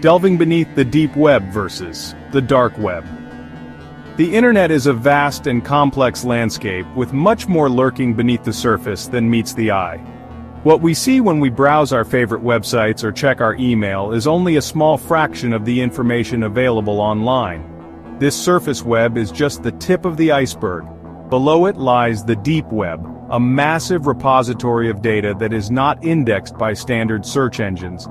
Delving beneath the deep web versus the dark web. The internet is a vast and complex landscape with much more lurking beneath the surface than meets the eye. What we see when we browse our favorite websites or check our email is only a small fraction of the information available online. This surface web is just the tip of the iceberg. Below it lies the deep web, a massive repository of data that is not indexed by standard search engines.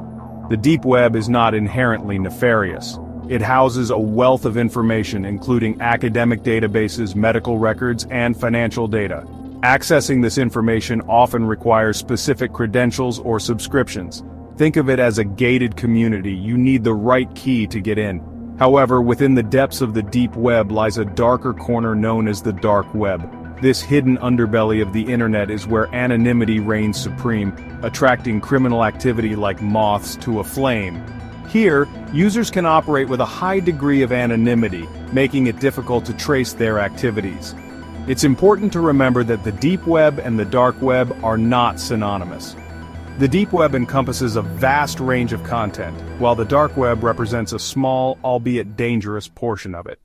The deep web is not inherently nefarious. It houses a wealth of information including academic databases, medical records, and financial data. Accessing this information often requires specific credentials or subscriptions. Think of it as a gated community. You need the right key to get in. However, within the depths of the deep web lies a darker corner known as the dark web. This hidden underbelly of the internet is where anonymity reigns supreme, attracting criminal activity like moths to a flame. Here, users can operate with a high degree of anonymity, making it difficult to trace their activities. It's important to remember that the deep web and the dark web are not synonymous. The deep web encompasses a vast range of content, while the dark web represents a small, albeit dangerous portion of it.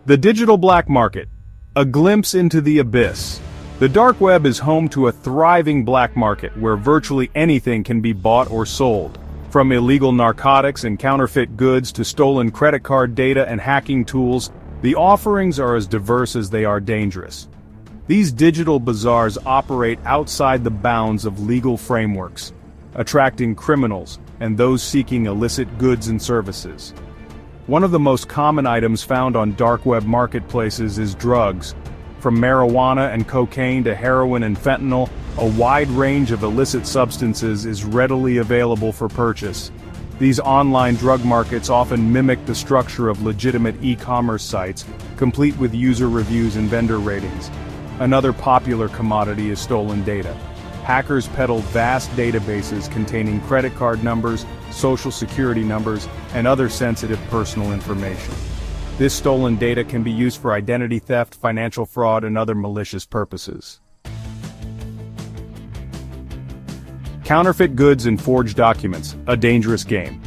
The digital black market. A glimpse into the abyss. The dark web is home to a thriving black market where virtually anything can be bought or sold. From illegal narcotics and counterfeit goods to stolen credit card data and hacking tools, the offerings are as diverse as they are dangerous. These digital bazaars operate outside the bounds of legal frameworks, attracting criminals and those seeking illicit goods and services. One of the most common items found on dark web marketplaces is drugs. From marijuana and cocaine to heroin and fentanyl, a wide range of illicit substances is readily available for purchase. These online drug markets often mimic the structure of legitimate e-commerce sites, complete with user reviews and vendor ratings. Another popular commodity is stolen data. Hackers peddle vast databases containing credit card numbers, social security numbers, and other sensitive personal information. This stolen data can be used for identity theft, financial fraud, and other malicious purposes. Counterfeit goods and forged documents, a dangerous game.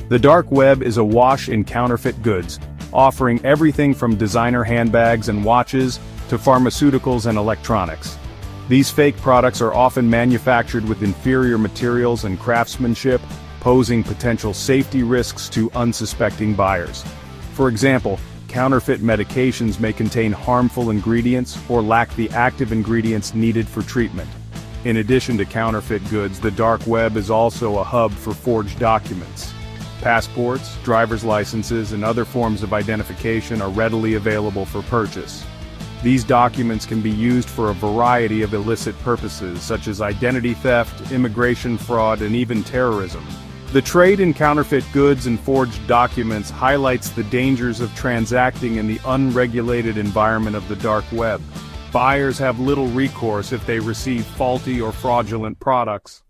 The dark web is awash in counterfeit goods, offering everything from designer handbags and watches to pharmaceuticals and electronics. These fake products are often manufactured with inferior materials and craftsmanship, posing potential safety risks to unsuspecting buyers. For example, counterfeit medications may contain harmful ingredients or lack the active ingredients needed for treatment. In addition to counterfeit goods, the dark web is also a hub for forged documents. Passports, driver's licenses, and other forms of identification are readily available for purchase. These documents can be used for a variety of illicit purposes, such as identity theft, immigration fraud, and even terrorism. The trade in counterfeit goods and forged documents highlights the dangers of transacting in the unregulated environment of the dark web. Buyers have little recourse if they receive faulty or fraudulent products.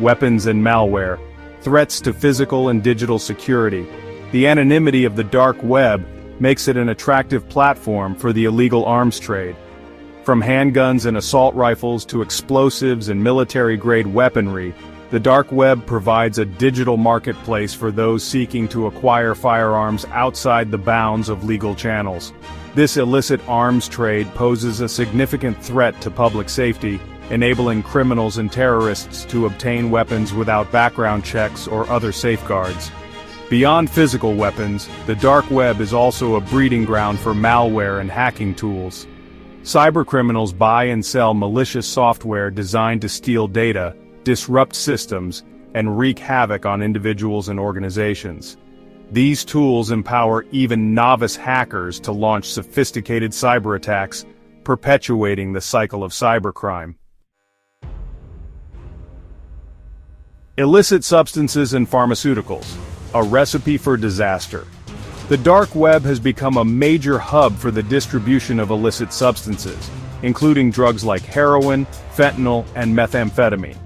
Weapons and malware. Threats to physical and digital security. The anonymity of the dark web makes it an attractive platform for the illegal arms trade. From handguns and assault rifles to explosives and military-grade weaponry, the dark web provides a digital marketplace for those seeking to acquire firearms outside the bounds of legal channels. This illicit arms trade poses a significant threat to public safety, enabling criminals and terrorists to obtain weapons without background checks or other safeguards. Beyond physical weapons, the dark web is also a breeding ground for malware and hacking tools. Cybercriminals buy and sell malicious software designed to steal data, disrupt systems, and wreak havoc on individuals and organizations. These tools empower even novice hackers to launch sophisticated cyber attacks, perpetuating the cycle of cybercrime. Illicit substances and pharmaceuticals, a recipe for disaster. The dark web has become a major hub for the distribution of illicit substances, including drugs like heroin, fentanyl, and methamphetamine.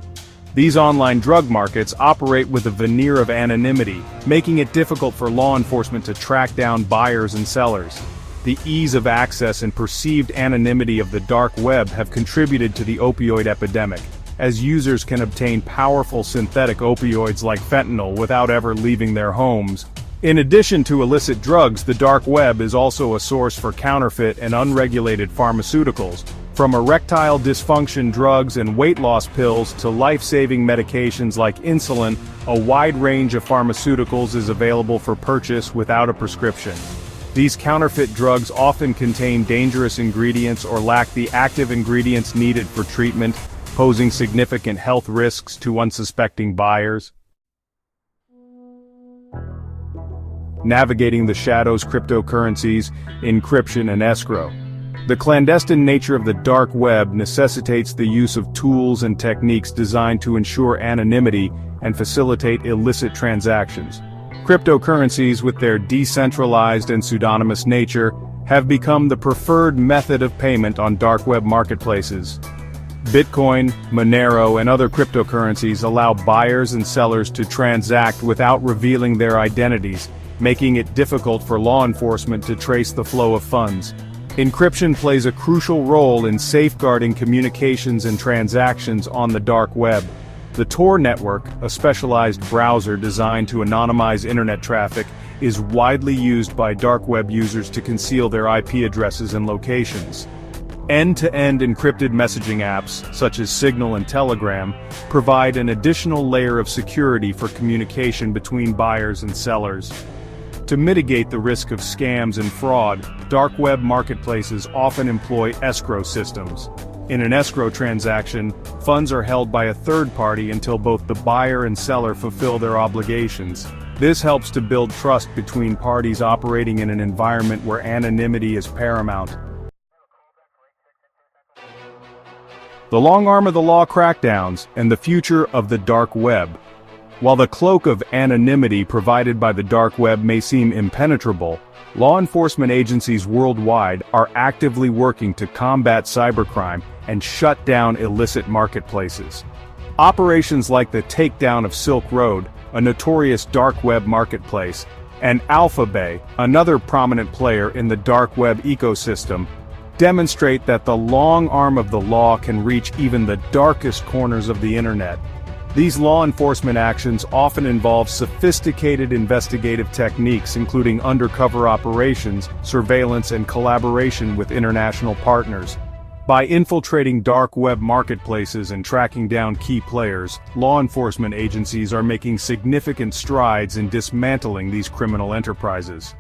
These online drug markets operate with a veneer of anonymity, making it difficult for law enforcement to track down buyers and sellers. the ease of access and perceived anonymity of the dark web have contributed to the opioid epidemic, as users can obtain powerful synthetic opioids like fentanyl without ever leaving their homes. In addition to illicit drugs, the dark web is also a source for counterfeit and unregulated pharmaceuticals, from erectile dysfunction drugs and weight loss pills to life-saving medications like insulin. A wide range of pharmaceuticals is available for purchase without a prescription. These counterfeit drugs often contain dangerous ingredients or lack the active ingredients needed for treatment, posing significant health risks to unsuspecting buyers. Navigating the shadows: cryptocurrencies, encryption and escrow. The clandestine nature of the dark web necessitates the use of tools and techniques designed to ensure anonymity and facilitate illicit transactions. Cryptocurrencies, with their decentralized and pseudonymous nature, have become the preferred method of payment on dark web marketplaces. Bitcoin, Monero, and other cryptocurrencies allow buyers and sellers to transact without revealing their identities, making it difficult for law enforcement to trace the flow of funds. Encryption plays a crucial role in safeguarding communications and transactions on the dark web. The Tor network, a specialized browser designed to anonymize internet traffic, is widely used by dark web users to conceal their IP addresses and locations. End-to-end encrypted messaging apps, such as Signal and Telegram, provide an additional layer of security for communication between buyers and sellers. To mitigate the risk of scams and fraud, dark web marketplaces often employ escrow systems. In an escrow transaction, funds are held by a third party until both the buyer and seller fulfill their obligations. This helps to build trust between parties operating in an environment where anonymity is paramount. The long arm of the law: crackdowns, and the future of the dark web. While the cloak of anonymity provided by the dark web may seem impenetrable, law enforcement agencies worldwide are actively working to combat cybercrime and shut down illicit marketplaces. Operations like the takedown of Silk Road, a notorious dark web marketplace, and Alphabay, another prominent player in the dark web ecosystem, demonstrate that the long arm of the law can reach even the darkest corners of the internet. These law enforcement actions often involve sophisticated investigative techniques, including undercover operations, surveillance, and collaboration with international partners. By infiltrating dark web marketplaces and tracking down key players, law enforcement agencies are making significant strides in dismantling these criminal enterprises.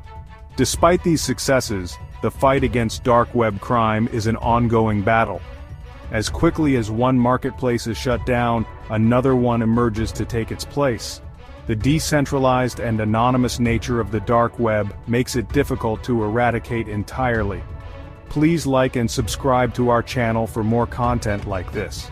Despite these successes, the fight against dark web crime is an ongoing battle. As quickly as one marketplace is shut down, another one emerges to take its place. The decentralized and anonymous nature of the dark web makes it difficult to eradicate entirely. Please like and subscribe to our channel for more content like this.